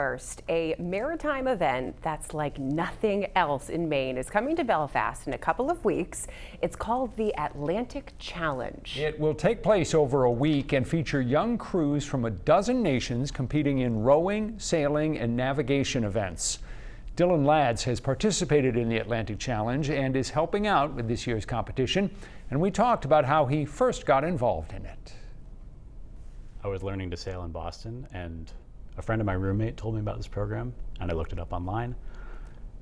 First, a maritime event that's like nothing else in Maine is coming to Belfast in a couple of weeks. It's called the Atlantic Challenge. It will take place over a week and feature young crews from a dozen nations competing in rowing, sailing, and navigation events. Dylan Lads has participated in the Atlantic Challenge and is helping out with this year's competition, and we talked about how he first got involved in it. I was learning to sail in Boston, and a friend of my roommate told me about this program, and I looked it up online,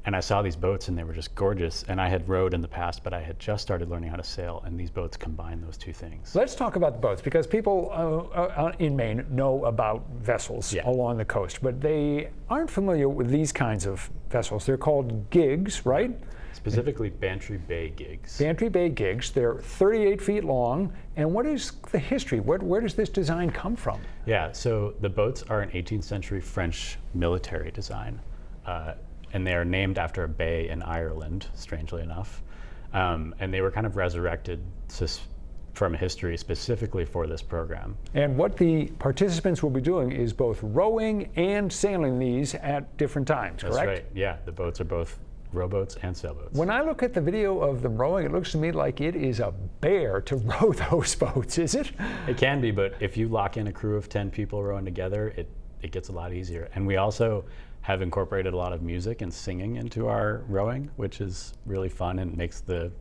and I saw these boats and they were just gorgeous. And I had rowed in the past, but I had just started learning how to sail, and these boats combine those two things. Let's talk about the boats, because people in Maine know about vessels along the coast, but they aren't familiar with these kinds of vessels. They're called gigs, right? Specifically Bantry Bay gigs. Bantry Bay gigs. They're 38 feet long. And what is the history? Where does this design come from? Yeah, so the boats are an 18th century French military design. And they are named after a bay in Ireland, strangely enough. And they were kind of resurrected from history specifically for this program. And what the participants will be doing is both rowing and sailing these at different times, correct? That's right, yeah. The boats are both rowboats and sailboats. When I look at the video of them rowing, it looks to me like it is a bear to row those boats, is it? It can be, but if you lock in a crew of 10 people rowing together, it gets a lot easier. And we also have incorporated a lot of music and singing into our rowing, which is really fun and makes the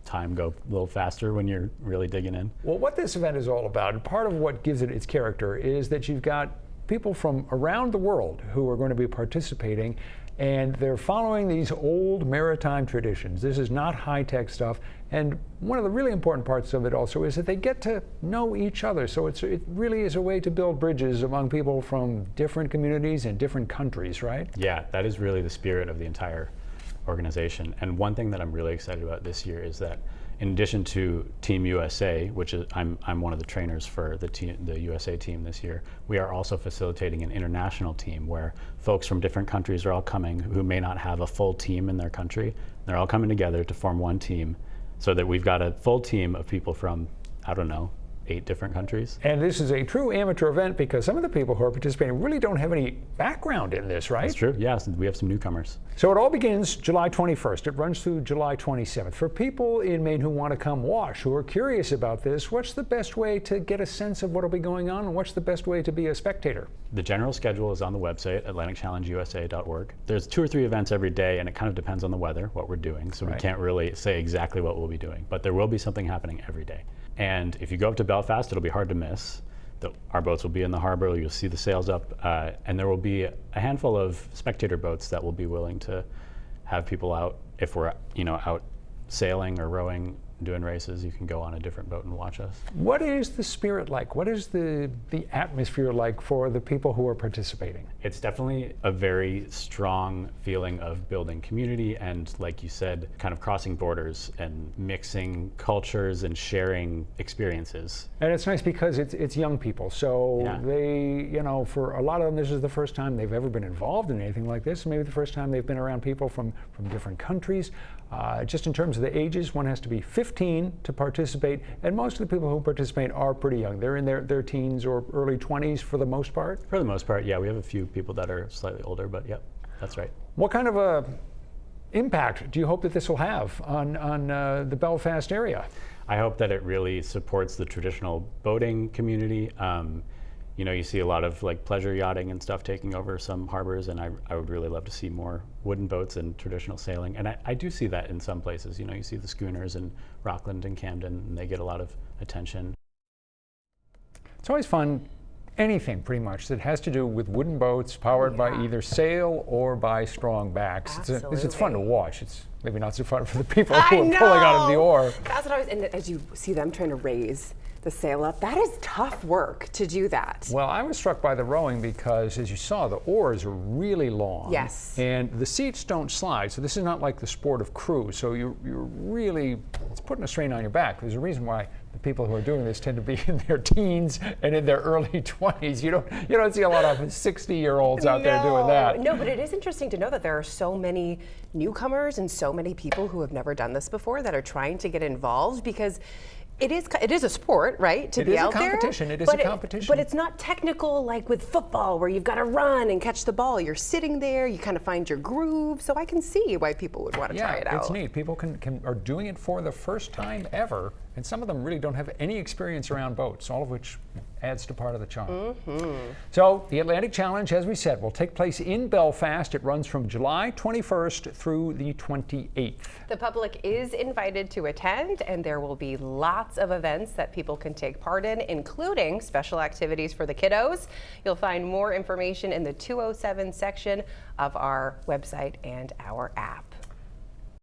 time go a little faster when you're really digging in. Well, what this event is all about, and part of what gives it its character, is that you've got people from around the world who are going to be participating, and they're following these old maritime traditions. This is not high-tech stuff, and one of the really important parts of it also is that they get to know each other. So it really is a way to build bridges among people from different communities and different countries, right? Yeah, that is really the spirit of the entire organization. And one thing that I'm really excited about this year is that in addition to Team USA, which is I'm one of the trainers for the USA team this year, we are also facilitating an international team where folks from different countries are all coming who may not have a full team in their country. They're all coming together to form one team so that we've got a full team of people from, I don't know, 8 different countries. And this is a true amateur event because some of the people who are participating really don't have any background in this, right? That's true, yes, we have some newcomers. So it all begins July 21st. It runs through July 27th. For people in Maine who want to come watch, who are curious about this, what's the best way to get a sense of what will be going on, and what's the best way to be a spectator? The general schedule is on the website, atlanticchallengeusa.org. There's 2 or 3 events every day, and it kind of depends on the weather, what we're doing, so we can't really say exactly what we'll be doing, but there will be something happening every day. And if you go up to Belfast, it'll be hard to miss. Our boats will be in the harbor, you'll see the sails up, and there will be a handful of spectator boats that will be willing to have people out. If we're out sailing or rowing, doing races, you can go on a different boat and watch us. What is the spirit like? What is the atmosphere like for the people who are participating? It's definitely a very strong feeling of building community and, like you said, kind of crossing borders and mixing cultures and sharing experiences. And it's nice because it's young people, so they, for a lot of them, this is the first time they've ever been involved in anything like this. Maybe the first time they've been around people from different countries. Just in terms of the ages, one has to be 15 to participate, and most of the people who participate are pretty young. They're in their teens or early 20s for the most part? For the most part, yeah. We have a few people that are slightly older, but yep, that's right. What kind of a impact do you hope that this will have on the Belfast area? I hope that it really supports the traditional boating community. You see a lot of pleasure yachting and stuff taking over some harbors, and I would really love to see more wooden boats and traditional sailing. And I do see that in some places. You see the schooners in Rockland and Camden, and they get a lot of attention. It's always fun, anything pretty much that has to do with wooden boats powered by either sail or by strong backs. It's fun to watch. It's maybe not so fun for the people who are pulling out of the oar. That's what and as you see them trying to raise the sail up, that is tough work to do that. Well, I was struck by the rowing because, as you saw, the oars are really long. Yes. And the seats don't slide, so this is not like the sport of cruise. So you're really, it's putting a strain on your back. There's a reason why the people who are doing this tend to be in their teens and in their early 20s. You don't see a lot of 60-year-olds out there doing that. No, but it is interesting to know that there are so many newcomers and so many people who have never done this before that are trying to get involved, because It is a sport, right? To It be is a out there. competition. It is a competition. But it's not technical like with football where you've got to run and catch the ball. You're sitting there, you kind of find your groove. So I can see why people would want to try it out. It's neat. People are doing it for the first time ever, and some of them really don't have any experience around boats, all of which adds to part of the charm. So the Atlantic Challenge, as we said, will take place in Belfast. It runs from July 21st through the 28th. The public is invited to attend, and there will be lots of events that people can take part in, including special activities for the kiddos. You'll find more information in the 207 section of our website and our app.